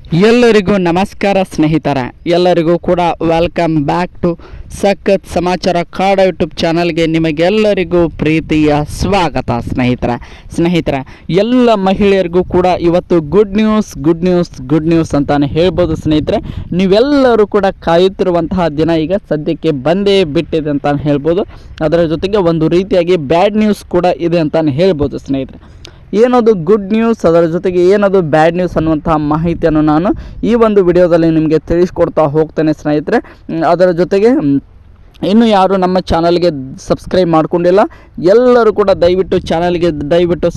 ಎಲ್ಲರಿಗೂ ನಮಸ್ಕಾರ ಸ್ನೇಹಿತರ, ಎಲ್ಲರಿಗೂ ಕೂಡ ವೆಲ್ಕಮ್ ಬ್ಯಾಕ್ ಟು ಸಖತ್ ಸಮಾಚಾರ ಕಾಡ ಯೂಟ್ಯೂಬ್ ಚಾನಲ್ಗೆ ನಿಮಗೆಲ್ಲರಿಗೂ ಪ್ರೀತಿಯ ಸ್ವಾಗತ. ಸ್ನೇಹಿತರ ಎಲ್ಲ ಮಹಿಳೆಯರಿಗೂ ಕೂಡ ಇವತ್ತು ಗುಡ್ ನ್ಯೂಸ್ ಅಂತಾನೆ ಹೇಳ್ಬೋದು. ಸ್ನೇಹಿತರೆ, ನೀವೆಲ್ಲರೂ ಕೂಡ ಕಾಯುತ್ತಿರುವಂತಹ ದಿನ ಈಗ ಸದ್ಯಕ್ಕೆ ಬಂದೇ ಬಿಟ್ಟಿದೆ ಅಂತಾನೆ ಹೇಳ್ಬೋದು. ಅದರ ಜೊತೆಗೆ ಒಂದು ರೀತಿಯಾಗಿ ಬ್ಯಾಡ್ ನ್ಯೂಸ್ ಕೂಡ ಇದೆ ಅಂತಾನೆ ಹೇಳ್ಬೋದು. ಸ್ನೇಹಿತರೆ, ಏನದು ಗುಡ್ ನ್ಯೂಸ್, ಅದರ ಜೊತೆಗೆ ಏನದು ಬ್ಯಾಡ್ ನ್ಯೂಸ್ ಅನ್ನುವಂತಹ ಮಾಹಿತಿಯನ್ನು ನಾನು ಈ ಒಂದು ವಿಡಿಯೋದಲ್ಲಿ ನಿಮಗೆ ತಿಳಿಸ್ಕೊಡ್ತಾ ಹೋಗ್ತೇನೆ. ಸ್ನೇಹಿತರೆ, ಅದರ ಜೊತೆಗೆ ಇನ್ನು ಯಾರು ನಮ್ಮ ಚಾನಲ್ಗೆ ಸಬ್ಸ್ಕ್ರೈಬ್ ಮಾಡ್ಕೊಂಡಿಲ್ಲ ಎಲ್ಲರೂ ಕೂಡ ದಯವಿಟ್ಟು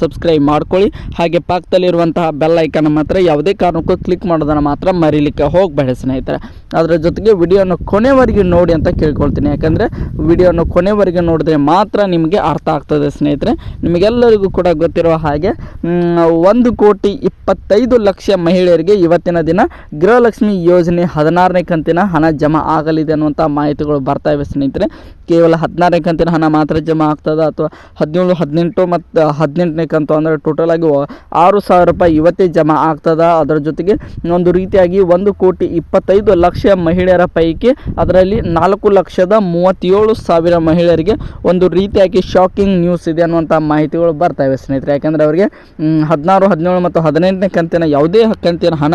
ಸಬ್ಸ್ಕ್ರೈಬ್ ಮಾಡ್ಕೊಳ್ಳಿ. ಹಾಗೆ ಪಕ್ಕದಲ್ಲಿರುವಂತಹ ಬೆಲ್ ಐಕನ್ ಮಾತ್ರ ಯಾವುದೇ ಕಾರಣಕ್ಕೂ ಕ್ಲಿಕ್ ಮಾಡೋದನ್ನು ಮಾತ್ರ ಮರೀಲಿಕ್ಕೆ ಹೋಗಬೇಡಿ ಸ್ನೇಹಿತರೆ. ಅದರ ಜೊತೆಗೆ ವಿಡಿಯೋನ ಕೊನೆವರೆಗೆ ನೋಡಿ ಅಂತ ಕೇಳ್ಕೊಳ್ತೀನಿ, ಯಾಕಂದರೆ ವಿಡಿಯೋನ ಕೊನೆವರೆಗೆ ನೋಡಿದ್ರೆ ಮಾತ್ರ ನಿಮಗೆ ಅರ್ಥ ಆಗ್ತದೆ. ಸ್ನೇಹಿತರೆ, ನಿಮಗೆಲ್ಲರಿಗೂ ಕೂಡ ಗೊತ್ತಿರುವ ಹಾಗೆ 1,25,00,000 ಮಹಿಳೆಯರಿಗೆ ಇವತ್ತಿನ ದಿನ ಗೃಹಲಕ್ಷ್ಮಿ ಯೋಜನೆ 16ನೇ ಕಂತಿನ ಹಣ ಜಮಾ ಆಗಲಿದೆ ಅನ್ನುವಂಥ ಮಾಹಿತಿಗಳು ಬರ್ತಾ ಇವೆ. ಸ್ನೇಹಿತರೆ, ಕೇವಲ 16ನೇ ಕಂತಿನ ಹಣ ಮಾತ್ರ ಜಮಾ ಆಗ್ತದೆ ಅಥವಾ 17, 18 ಮತ್ತು 18ನೇ ಕಂತು ಅಂದರೆ ಟೋಟಲ್ ಆಗಿ 6,000 ರೂಪಾಯಿ ಇವತ್ತೇ ಜಮಾ ಆಗ್ತದ. ಅದರ ಜೊತೆಗೆ ಒಂದು ರೀತಿಯಾಗಿ 1,25,00,000 ಮಹಿಳೆಯರ ಪೈಕಿ ಅದರಲ್ಲಿ 4,37,000 ಮಹಿಳೆಯರಿಗೆ ಒಂದು ರೀತಿಯಾಗಿ ಶಾಕಿಂಗ್ ನ್ಯೂಸ್ ಇದೆ ಅನ್ನುವಂಥ ಮಾಹಿತಿಗಳು ಬರ್ತಾ ಇವೆ. ಸ್ನೇಹಿತರೆ, ಯಾಕಂದರೆ ಅವರಿಗೆ 16, 17 ಮತ್ತು 18ನೇ ಕಂತಿನ ಯಾವುದೇ ಕಂತಿನ ಹಣ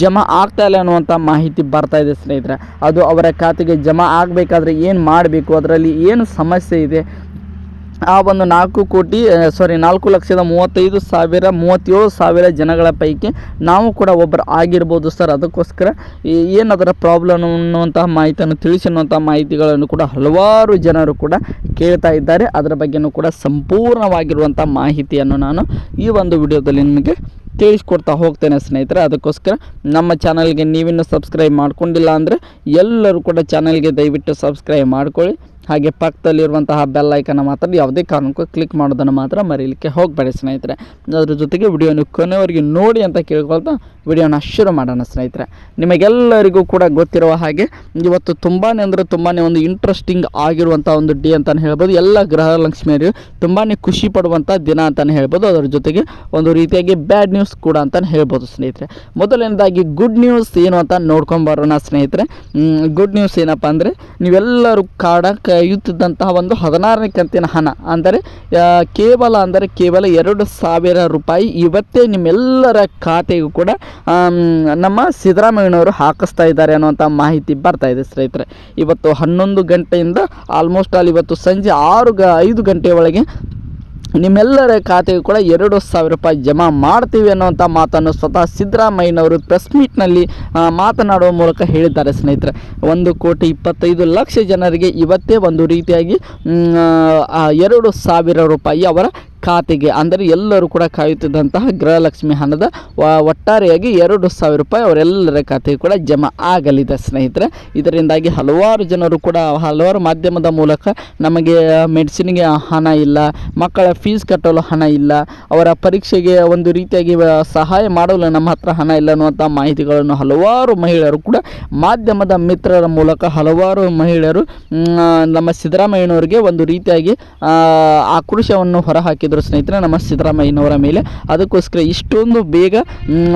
ಜಮಾ ಆಗ್ತಾ ಇಲ್ಲ ಅನ್ನುವಂಥ ಮಾಹಿತಿ ಬರ್ತಾ ಇದೆ. ಸ್ನೇಹಿತರೆ, ಅದು ಅವರ ಖಾತೆಗೆ ಜಮಾ ಆಗಬೇಕಾದ್ರೆ ಏನು ಮಾಡಬೇಕು, ಅದರಲ್ಲಿ ಏನು ಸಮಸ್ಯೆ ಇದೆ, ಆ ಒಂದು 4,35,37,000 ಜನಗಳ ಪೈಕಿ ನಾವು ಕೂಡ ಒಬ್ಬರು ಆಗಿರ್ಬೋದು ಸರ್. ಅದಕ್ಕೋಸ್ಕರ ಏನದರ ಪ್ರಾಬ್ಲಮ್ ಅನ್ನುವಂತಹ ಮಾಹಿತಿಯನ್ನು ತಿಳಿಸಿ ಅನ್ನುವಂಥ ಮಾಹಿತಿಗಳನ್ನು ಕೂಡ ಹಲವಾರು ಜನರು ಕೂಡ ಕೇಳ್ತಾ ಇದ್ದಾರೆ. ಅದರ ಬಗ್ಗೆಯೂ ಕೂಡ ಸಂಪೂರ್ಣವಾಗಿರುವಂಥ ಮಾಹಿತಿಯನ್ನು ನಾನು ಈ ಒಂದು ವಿಡಿಯೋದಲ್ಲಿ ನಿಮಗೆ ತಿಳಿಸ್ಕೊಡ್ತಾ ಹೋಗ್ತೇನೆ. ಸ್ನೇಹಿತರೆ, ಅದಕ್ಕೋಸ್ಕರ ನಮ್ಮ ಚಾನಲ್ಗೆ ನೀವಿನ್ನೂ ಸಬ್ಸ್ಕ್ರೈಬ್ ಮಾಡ್ಕೊಂಡಿಲ್ಲ ಅಂದರೆ ಎಲ್ಲರೂ ಕೂಡ ಚಾನಲ್ಗೆ ದಯವಿಟ್ಟು ಸಬ್ಸ್ಕ್ರೈಬ್ ಮಾಡ್ಕೊಳ್ಳಿ. ಹಾಗೆ ಪಕ್ಕದಲ್ಲಿರುವಂತಹ ಬೆಲ್ ಐಕನ್ ಮಾತ್ರ ಯಾವುದೇ ಕಾರಣಕ್ಕೂ ಕ್ಲಿಕ್ ಮಾಡೋದನ್ನು ಮಾತ್ರ ಮರೀಲಿಕ್ಕೆ ಹೋಗಬೇಡಿ ಸ್ನೇಹಿತರೆ. ಅದರ ಜೊತೆಗೆ ವಿಡಿಯೋನ ಕೊನೆವರೆಗೆ ನೋಡಿ ಅಂತ ಕೇಳ್ಕೊಳ್ತಾ ವಿಡಿಯೋನ ಶುರು ಮಾಡೋಣ. ಸ್ನೇಹಿತರೆ, ನಿಮಗೆಲ್ಲರಿಗೂ ಕೂಡ ಗೊತ್ತಿರುವ ಹಾಗೆ ಇವತ್ತು ತುಂಬಾ ಒಂದು ಇಂಟ್ರೆಸ್ಟಿಂಗ್ ಆಗಿರುವಂಥ ಒಂದು ಡೇ ಅಂತಲೇ ಹೇಳ್ಬೋದು. ಎಲ್ಲ ಗೃಹಲಕ್ಷ್ಮಿಯರಿಗೆ ತುಂಬಾ ಖುಷಿ ಪಡುವಂಥ ದಿನ ಅಂತಲೇ ಹೇಳ್ಬೋದು. ಅದರ ಜೊತೆಗೆ ಒಂದು ರೀತಿಯಾಗಿ ಬ್ಯಾಡ್ ನ್ಯೂಸ್ ಕೂಡ ಅಂತಲೇ ಹೇಳ್ಬೋದು. ಸ್ನೇಹಿತರೆ, ಮೊದಲನೇದಾಗಿ ಗುಡ್ ನ್ಯೂಸ್ ಏನು ಅಂತ ನೋಡ್ಕೊಂಬರೋಣ. ಸ್ನೇಹಿತರೆ, ಗುಡ್ ನ್ಯೂಸ್ ಏನಪ್ಪ ಅಂದರೆ ನೀವೆಲ್ಲರೂ ಕಾಯುತ್ತಿದ್ದಂತಹ ಒಂದು 16ನೇ ಕಂತಿನ ಹಣ ಅಂದರೆ ಕೇವಲ 2,000 ರೂಪಾಯಿ ಇವತ್ತೇ ನಿಮ್ಮೆಲ್ಲರ ಖಾತೆಗೂ ಕೂಡ ನಮ್ಮ ಸಿದ್ದರಾಮಯ್ಯನವರು ಹಾಕಿಸ್ತಾ ಇದ್ದಾರೆ ಅನ್ನುವಂಥ ಮಾಹಿತಿ ಬರ್ತಾ ಇದೆ. ಸ್ನೇಹಿತರೆ, ಇವತ್ತು 11 ಗಂಟೆಯಿಂದ ಆಲ್ಮೋಸ್ಟ್ ಇವತ್ತು ಸಂಜೆ 5 ಗಂಟೆಯ ಒಳಗೆ ನಿಮ್ಮೆಲ್ಲರ ಖಾತೆಗೂ ಕೂಡ 2,000 ರೂಪಾಯಿ ಜಮಾ ಮಾಡ್ತೀವಿ ಅನ್ನುವಂಥ ಮಾತನ್ನು ಸ್ವತಃ ಸಿದ್ದರಾಮಯ್ಯನವರು ಪ್ರೆಸ್ ಮೀಟ್ನಲ್ಲಿ ಮಾತನಾಡುವ ಮೂಲಕ ಹೇಳಿದ್ದಾರೆ. ಸ್ನೇಹಿತರೆ, 1,25,00,000 ಜನರಿಗೆ ಇವತ್ತೇ ಒಂದು ರೀತಿಯಾಗಿ 2,000 ರೂಪಾಯಿ ಅವರ ಖಾತೆಗೆ ಅಂದರೆ ಎಲ್ಲರೂ ಕೂಡ ಕಾಯುತ್ತಿದ್ದಂತಹ ಗೃಹಲಕ್ಷ್ಮಿ ಹಣದ ಒಟ್ಟಾರೆಯಾಗಿ 2,000 ರೂಪಾಯಿ ಅವರೆಲ್ಲರ ಖಾತೆಗೆ ಕೂಡ ಜಮಾ ಆಗಲಿದೆ. ಸ್ನೇಹಿತರೆ, ಇದರಿಂದಾಗಿ ಹಲವಾರು ಜನರು ಕೂಡ ಹಲವಾರು ಮಾಧ್ಯಮದ ಮೂಲಕ ನಮಗೆ ಮೆಡಿಸಿನ್ಗೆ ಹಣ ಇಲ್ಲ, ಮಕ್ಕಳ ಫೀಸ್ ಕಟ್ಟಲು ಹಣ ಇಲ್ಲ, ಅವರ ಪರೀಕ್ಷೆಗೆ ಒಂದು ರೀತಿಯಾಗಿ ಸಹಾಯ ಮಾಡಲು ನಮ್ಮ ಹತ್ರ ಹಣ ಇಲ್ಲ ಅನ್ನುವಂಥ ಮಾಹಿತಿಗಳನ್ನು ಹಲವಾರು ಮಹಿಳೆಯರು ಕೂಡ ಮಾಧ್ಯಮದ ಮಿತ್ರರ ಮೂಲಕ ಹಲವಾರು ಮಹಿಳೆಯರು ನಮ್ಮ ಸಿದ್ದರಾಮಯ್ಯನವರಿಗೆ ಒಂದು ರೀತಿಯಾಗಿ ಆಕ್ರೋಶವನ್ನು ಹೊರಹಾಕಿದರು. ಸ್ನೇಹಿತರೆ, ನಮ್ಮ ಸಿದ್ದರಾಮಯ್ಯನವರ ಮೇಲೆ ಅದಕ್ಕೋಸ್ಕರ ಇಷ್ಟೊಂದು ಬೇಗ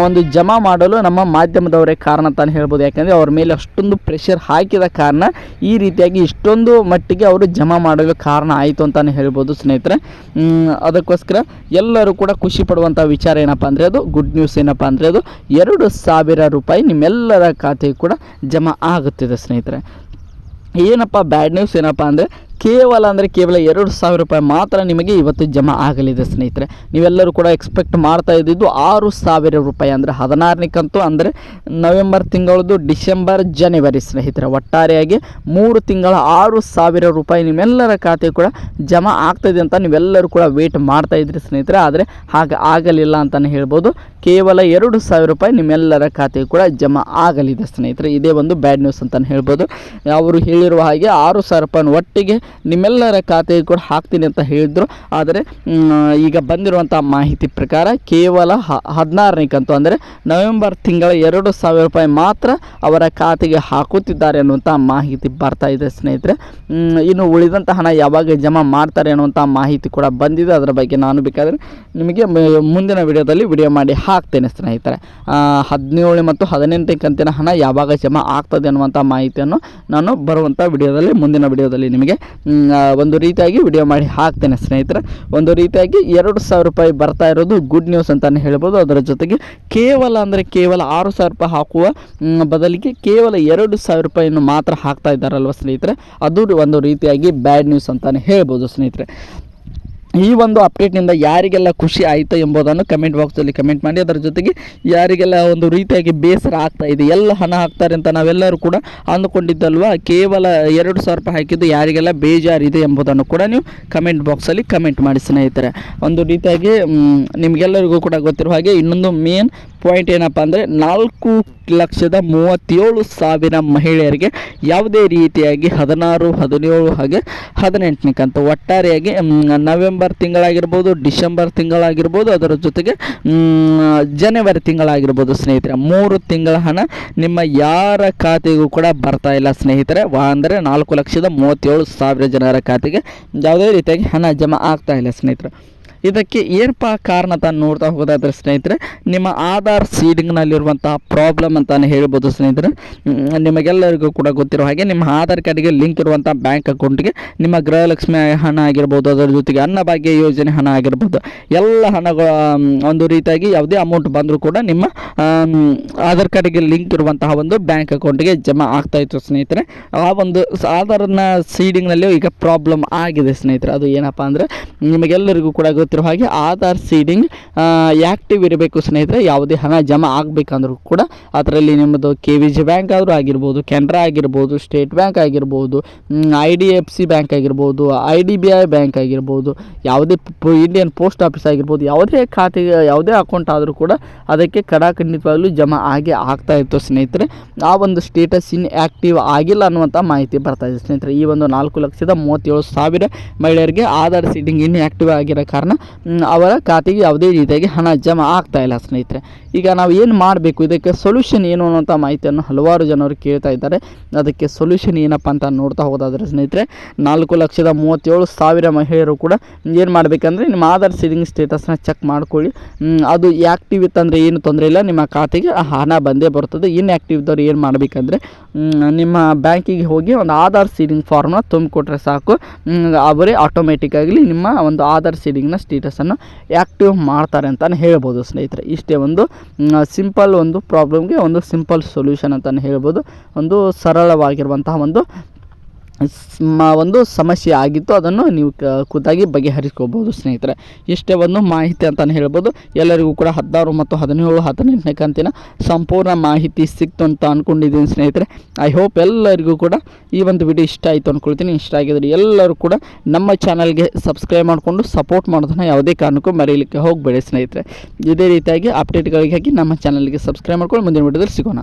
ಒಂದು ಜಮಾ ಮಾಡಲು ನಮ್ಮ ಮಾಧ್ಯಮದವರೇ ಕಾರಣ ಅಂತಾನೆ ಹೇಳ್ಬೋದು. ಯಾಕಂದರೆ ಅವ್ರ ಮೇಲೆ ಅಷ್ಟೊಂದು ಪ್ರೆಷರ್ ಹಾಕಿದ ಕಾರಣ ಈ ರೀತಿಯಾಗಿ ಇಷ್ಟೊಂದು ಮಟ್ಟಿಗೆ ಅವರು ಜಮಾ ಮಾಡಲು ಕಾರಣ ಆಯಿತು ಅಂತಾನೆ ಹೇಳ್ಬೋದು. ಸ್ನೇಹಿತರೆ, ಅದಕ್ಕೋಸ್ಕರ ಎಲ್ಲರೂ ಕೂಡ ಖುಷಿ ಪಡುವಂಥ ವಿಚಾರ ಏನಪ್ಪ ಅಂದರೆ ಅದು ಗುಡ್ ನ್ಯೂಸ್ ಏನಪ್ಪ ಅಂದರೆ ಅದು 2,000 ರೂಪಾಯಿ ನಿಮ್ಮೆಲ್ಲರ ಖಾತೆಗೆ ಕೂಡ ಜಮಾ ಆಗುತ್ತಿದೆ. ಸ್ನೇಹಿತರೆ, ಏನಪ್ಪ ಬ್ಯಾಡ್ ನ್ಯೂಸ್ ಏನಪ್ಪ ಅಂದರೆ ಕೇವಲ 2,000 ರೂಪಾಯಿ ಮಾತ್ರ ನಿಮಗೆ ಇವತ್ತು ಜಮಾ ಆಗಲಿದೆ. ಸ್ನೇಹಿತರೆ, ನೀವೆಲ್ಲರೂ ಕೂಡ ಎಕ್ಸ್ಪೆಕ್ಟ್ ಮಾಡ್ತಾ ಇದ್ದಿದ್ದು 6,000 ರೂಪಾಯಿ ಅಂದರೆ 16ನೇ ಕಂತು ಅಂದರೆ ನವೆಂಬರ್ ತಿಂಗಳದ್ದು ಡಿಸೆಂಬರ್ ಜನವರಿ. ಸ್ನೇಹಿತರೆ, ಒಟ್ಟಾರೆಯಾಗಿ 3 ತಿಂಗಳ 6,000 ರೂಪಾಯಿ ನಿಮ್ಮೆಲ್ಲರ ಖಾತೆ ಕೂಡ ಜಮಾ ಆಗ್ತಾಯಿದೆ ಅಂತ ನೀವೆಲ್ಲರೂ ಕೂಡ ವೇಟ್ ಮಾಡ್ತಾ ಇದ್ರಿ. ಸ್ನೇಹಿತರೆ, ಆದರೆ ಹಾಗೆ ಆಗಲಿಲ್ಲ ಅಂತಲೇ ಹೇಳ್ಬೋದು. ಕೇವಲ 2,000 ರೂಪಾಯಿ ನಿಮ್ಮೆಲ್ಲರ ಖಾತೆಗೆ ಕೂಡ ಜಮಾ ಆಗಲಿದೆ. ಸ್ನೇಹಿತರೆ, ಇದೇ ಒಂದು ಬ್ಯಾಡ್ ನ್ಯೂಸ್ ಅಂತಲೇ ಹೇಳ್ಬೋದು. ಅವರು ಹೇಳಿರುವ ಹಾಗೆ 6,000 ರೂಪಾಯಿ ಒಟ್ಟಿಗೆ ನಿಮ್ಮೆಲ್ಲರ ಖಾತೆಗೆ ಕೂಡ ಹಾಕ್ತೀನಿ ಅಂತ ಹೇಳಿದರು. ಆದರೆ ಈಗ ಬಂದಿರುವಂಥ ಮಾಹಿತಿ ಪ್ರಕಾರ ಕೇವಲ 16ನೇ ಕಂತು ಅಂದರೆ ನವೆಂಬರ್ ತಿಂಗಳ 2,000 ರೂಪಾಯಿ ಮಾತ್ರ ಅವರ ಖಾತೆಗೆ ಹಾಕುತ್ತಿದ್ದಾರೆ ಅನ್ನುವಂಥ ಮಾಹಿತಿ ಬರ್ತಾ ಇದೆ. ಸ್ನೇಹಿತರೆ, ಇನ್ನು ಉಳಿದಂಥ ಹಣ ಯಾವಾಗ ಜಮಾ ಮಾಡ್ತಾರೆ ಅನ್ನುವಂಥ ಮಾಹಿತಿ ಕೂಡ ಬಂದಿದೆ. ಅದರ ಬಗ್ಗೆ ನಾನು ಬೇಕಾದರೆ ನಿಮಗೆ ಮುಂದಿನ ವಿಡಿಯೋದಲ್ಲಿ ವಿಡಿಯೋ ಮಾಡಿ ಹಾಕ್ತೇನೆ ಸ್ನೇಹಿತರೆ. 17 ಮತ್ತು 18 ಕಂತಿನ ಹಣ ಯಾವಾಗ ಜಮಾ ಆಗ್ತದೆ ಅನ್ನುವಂಥ ಮಾಹಿತಿಯನ್ನು ನಾನು ಬರುವಂಥ ವಿಡಿಯೋದಲ್ಲಿ, ಮುಂದಿನ ವಿಡಿಯೋದಲ್ಲಿ ನಿಮಗೆ ಒಂದು ರೀತಿಯಾಗಿ ವಿಡಿಯೋ ಮಾಡಿ ಹಾಕ್ತೇನೆ ಸ್ನೇಹಿತರೆ. ಒಂದು ರೀತಿಯಾಗಿ 2,000 ರೂಪಾಯಿ ಬರ್ತಾ ಇರೋದು ಗುಡ್ ನ್ಯೂಸ್ ಅಂತಲೇ ಹೇಳ್ಬೋದು. ಅದರ ಜೊತೆಗೆ ಕೇವಲ 6,000 ರೂಪಾಯಿ ಹಾಕುವ ಬದಲಿಗೆ ಕೇವಲ 2,000 ರೂಪಾಯಿಯನ್ನು ಮಾತ್ರ ಹಾಕ್ತಾ ಇದ್ದಾರಲ್ವ ಸ್ನೇಹಿತರೆ, ಅದು ಒಂದು ರೀತಿಯಾಗಿ ಬ್ಯಾಡ್ ನ್ಯೂಸ್ ಅಂತಲೇ ಹೇಳ್ಬೋದು ಸ್ನೇಹಿತರೆ. ಈ ಒಂದು ಅಪ್ಡೇಟ್ನಿಂದ ಯಾರಿಗೆಲ್ಲ ಖುಷಿ ಆಯಿತು ಎಂಬುದನ್ನು ಕಮೆಂಟ್ ಬಾಕ್ಸಲ್ಲಿ ಕಮೆಂಟ್ ಮಾಡಿ. ಅದರ ಜೊತೆಗೆ ಯಾರಿಗೆಲ್ಲ ಒಂದು ರೀತಿಯಾಗಿ ಬೇಸರ ಆಗ್ತಾ ಇದೆ, ಎಲ್ಲ ಹಣ ಹಾಕ್ತಾರೆ ಅಂತ ನಾವೆಲ್ಲರೂ ಕೂಡ ಅಂದುಕೊಂಡಿದ್ದಲ್ವ, ಕೇವಲ 2,000 ರೂಪಾಯಿ ಹಾಕಿದ್ದು ಯಾರಿಗೆಲ್ಲ ಬೇಜಾರಿದೆ ಎಂಬುದನ್ನು ಕೂಡ ನೀವು ಕಮೆಂಟ್ ಬಾಕ್ಸಲ್ಲಿ ಕಮೆಂಟ್ ಮಾಡಿ ಸ್ನೇಹಿತರೆ. ಒಂದು ರೀತಿಯಾಗಿ ನಿಮಗೆಲ್ಲರಿಗೂ ಕೂಡ ಗೊತ್ತಿರುವ ಹಾಗೆ ಇನ್ನೊಂದು ಮೇನ್ ಪಾಯಿಂಟ್ ಏನಪ್ಪ ಅಂದರೆ 4,37,000 ಮಹಿಳೆಯರಿಗೆ ಯಾವುದೇ ರೀತಿಯಾಗಿ 16, 17 ಹಾಗೆ 18ನೇ ಕಂತು ಒಟ್ಟಾರೆಯಾಗಿ ನವೆಂಬರ್ ತಿಂಗಳಾಗಿರ್ಬೋದು, ಡಿಸೆಂಬರ್ ತಿಂಗಳಾಗಿರ್ಬೋದು, ಅದರ ಜೊತೆಗೆ ಜನವರಿ ತಿಂಗಳಾಗಿರ್ಬೋದು ಸ್ನೇಹಿತರೆ, 3 ತಿಂಗಳ ಹಣ ನಿಮ್ಮ ಯಾರ ಖಾತೆಗೂ ಕೂಡ ಬರ್ತಾ ಇಲ್ಲ ಸ್ನೇಹಿತರೆ. ಅಂದರೆ 4,37,000 ಜನರ ಖಾತೆಗೆ ಯಾವುದೇ ರೀತಿಯಾಗಿ ಹಣ ಜಮಾ ಆಗ್ತಾ ಇಲ್ಲ ಸ್ನೇಹಿತರೆ. ಇದಕ್ಕೆ ಏನಪ್ಪ ಕಾರಣ ಅಂತ ನೋಡ್ತಾ ಹೋಗೋದಾದ್ರೆ ಸ್ನೇಹಿತರೆ, ನಿಮ್ಮ ಆಧಾರ್ ಸೀಡಿಂಗ್ನಲ್ಲಿರುವಂತಹ ಪ್ರಾಬ್ಲಮ್ ಅಂತಲೇ ಹೇಳ್ಬೋದು ಸ್ನೇಹಿತರೆ. ನಿಮಗೆಲ್ಲರಿಗೂ ಕೂಡ ಗೊತ್ತಿರೋ ಹಾಗೆ ನಿಮ್ಮ ಆಧಾರ್ ಕಾರ್ಡ್ಗೆ ಲಿಂಕ್ ಇರುವಂಥ ಬ್ಯಾಂಕ್ ಅಕೌಂಟ್ಗೆ ನಿಮ್ಮ ಗೃಹಲಕ್ಷ್ಮಿ ಹಣ ಆಗಿರ್ಬೋದು, ಅದರ ಜೊತೆಗೆ ಅನ್ನಭಾಗ್ಯ ಯೋಜನೆ ಹಣ ಆಗಿರ್ಬೋದು, ಎಲ್ಲ ಹಣಗಳ ಒಂದು ರೀತಿಯಾಗಿ ಯಾವುದೇ ಅಮೌಂಟ್ ಬಂದರೂ ಕೂಡ ನಿಮ್ಮ ಆಧಾರ್ ಕಾರ್ಡ್ಗೆ ಲಿಂಕ್ ಇರುವಂತಹ ಒಂದು ಬ್ಯಾಂಕ್ ಅಕೌಂಟ್ಗೆ ಜಮಾ ಆಗ್ತಾ ಇತ್ತು ಸ್ನೇಹಿತರೆ. ಆ ಒಂದು ಆಧಾರ್ನ ಸೀಡಿಂಗ್ನಲ್ಲಿ ಈಗ ಪ್ರಾಬ್ಲಮ್ ಆಗಿದೆ ಸ್ನೇಹಿತರೆ. ಅದು ಏನಪ್ಪ ಅಂದರೆ ನಿಮಗೆಲ್ಲರಿಗೂ ಕೂಡ ಗೊತ್ತಿರೋ ಹಾಗೆ ಆಧಾರ್ ಸೀಡಿಂಗ್ ಆ್ಯಕ್ಟಿವ್ ಇರಬೇಕು ಸ್ನೇಹಿತರೆ. ಯಾವುದೇ ಹಣ ಜಮಾ ಆಗಬೇಕಂದ್ರೂ ಕೂಡ ಅದರಲ್ಲಿ ನಿಮ್ಮದು KVG ಬ್ಯಾಂಕ್ ಆದರೂ ಆಗಿರ್ಬೋದು, ಕೆನರಾ ಆಗಿರ್ಬೋದು, ಸ್ಟೇಟ್ ಬ್ಯಾಂಕ್ ಆಗಿರ್ಬೋದು, IDFC ಬ್ಯಾಂಕ್ ಆಗಿರ್ಬೋದು, IDBI ಬ್ಯಾಂಕ್ ಆಗಿರ್ಬೋದು, ಯಾವುದೇ ಇಂಡಿಯನ್ ಪೋಸ್ಟ್ ಆಫೀಸ್ ಆಗಿರ್ಬೋದು, ಯಾವುದೇ ಖಾತೆಗೆ ಯಾವುದೇ ಅಕೌಂಟ್ ಆದರೂ ಕೂಡ ಅದಕ್ಕೆ ಖಂಡಿತವಾಗಲೂ ಜಮಾ ಆಗೇ ಆಗ್ತಾ ಇತ್ತು ಸ್ನೇಹಿತರೆ. ಆ ಒಂದು ಸ್ಟೇಟಸ್ ಆ್ಯಕ್ಟಿವ್ ಆಗಿಲ್ಲ ಅನ್ನುವಂಥ ಮಾಹಿತಿ ಬರ್ತಾ ಇದೆ ಸ್ನೇಹಿತರೆ. ಈ ಒಂದು 4,37,000 ಮಹಿಳೆಯರಿಗೆ ಆಧಾರ್ ಸೀಡಿಂಗ್ ಆ್ಯಕ್ಟಿವ್ ಆಗಿರೋ ಕಾರಣ ಅವರ ಖಾತೆಗೆ ಯಾವುದೇ ರೀತಿಯಾಗಿ ಹಣ ಜಮಾ ಆಗ್ತಾ ಇಲ್ಲ ಸ್ನೇಹಿತರೆ. ಈಗ ನಾವು ಏನು ಮಾಡಬೇಕು, ಇದಕ್ಕೆ ಸೊಲ್ಯೂಷನ್ ಏನು ಅನ್ನೋಂಥ ಮಾಹಿತಿಯನ್ನು ಹಲವಾರು ಜನರು ಕೇಳ್ತಾ ಇದ್ದಾರೆ. ಅದಕ್ಕೆ ಸೊಲ್ಯೂಷನ್ ಏನಪ್ಪ ಅಂತ ನೋಡ್ತಾ ಹೋದಾದರೆ ಸ್ನೇಹಿತರೆ, 4,37,000 ಮಹಿಳೆಯರು ಕೂಡ ಏನು ಮಾಡಬೇಕಂದ್ರೆ ನಿಮ್ಮ ಆಧಾರ್ ಸೀಡಿಂಗ್ ಸ್ಟೇಟಸ್ನ ಚೆಕ್ ಮಾಡ್ಕೊಳ್ಳಿ. ಅದು ಆ್ಯಕ್ಟಿವ್ ಇತ್ತಂದರೆ ಏನು ತೊಂದರೆ ಇಲ್ಲ, ನಿಮ್ಮ ಖಾತೆಗೆ ಹಣ ಬಂದೇ ಬರ್ತದೆ. ಇನ್ಆ್ಯಕ್ಟಿವ್ ಇದ್ದವ್ರು ಏನು ಮಾಡಬೇಕಂದ್ರೆ ನಿಮ್ಮ ಬ್ಯಾಂಕಿಗೆ ಹೋಗಿ ಒಂದು ಆಧಾರ್ ಸೀಡಿಂಗ್ ಫಾರ್ಮ್ನ ತುಂಬಿಕೊಟ್ರೆ ಸಾಕು, ಅವರೇ ಆಟೋಮೆಟಿಕ್ಕಾಗಲಿ ನಿಮ್ಮ ಒಂದು ಆಧಾರ್ ಸೀಡಿಂಗ್ನ ಸ್ಟೇಟಸನ್ನು ಆ್ಯಕ್ಟಿವ್ ಮಾಡ್ತಾರೆ ಅಂತಲೇ ಹೇಳ್ಬೋದು ಸ್ನೇಹಿತರೆ. ಇಷ್ಟೇ ಒಂದು ಸಿಂಪಲ್ ಒಂದು ಪ್ರಾಬ್ಲಮ್ಗೆ ಒಂದು ಸಿಂಪಲ್ ಸೊಲ್ಯೂಷನ್ ಅಂತಲೇ ಹೇಳ್ಬೋದು. ಒಂದು ಸರಳವಾಗಿರುವಂತಹ ಒಂದು ಸಮಸ್ಯೆ ಆಗಿತ್ತು, ಅದನ್ನು ನೀವು ಖುದ್ದಾಗಿ ಬಗೆಹರಿಸ್ಕೋಬೋದು ಸ್ನೇಹಿತರೆ. ಇಷ್ಟೇ ಒಂದು ಮಾಹಿತಿ ಅಂತಲೇ ಹೇಳ್ಬೋದು. ಎಲ್ಲರಿಗೂ ಕೂಡ 16 ಮತ್ತು 17, 18ನೇ ಕಂತಿನ ಸಂಪೂರ್ಣ ಮಾಹಿತಿ ಸಿಕ್ತು ಅಂತ ಅಂದ್ಕೊಂಡಿದ್ದೀನಿ ಸ್ನೇಹಿತರೆ. ಐ ಹೋಪ್ ಎಲ್ಲರಿಗೂ ಕೂಡ ಈ ಒಂದು ವಿಡಿಯೋ ಇಷ್ಟ ಆಯಿತು ಅಂದ್ಕೊಳ್ತೀನಿ. ಇಷ್ಟ ಆಗಿದ್ರೆ ಎಲ್ಲರೂ ಕೂಡ ನಮ್ಮ ಚಾನಲ್ಗೆ ಸಬ್ಸ್ಕ್ರೈಬ್ ಮಾಡಿಕೊಂಡು ಸಪೋರ್ಟ್ ಮಾಡೋದನ್ನು ಯಾವುದೇ ಕಾರಣಕ್ಕೂ ಮರೀಲಿಕ್ಕೆ ಹೋಗಬೇಡಿ ಸ್ನೇಹಿತರೆ. ಇದೇ ರೀತಿಯಾಗಿ ಅಪ್ಡೇಟ್ಗಳಿಗಾಗಿ ನಮ್ಮ ಚಾನಲ್ಗೆ ಸಬ್ಸ್ಕ್ರೈಬ್ ಮಾಡ್ಕೊಂಡು ಮುಂದಿನ ವಿಡಿಯೋದಲ್ಲಿ ಸಿಗೋಣ.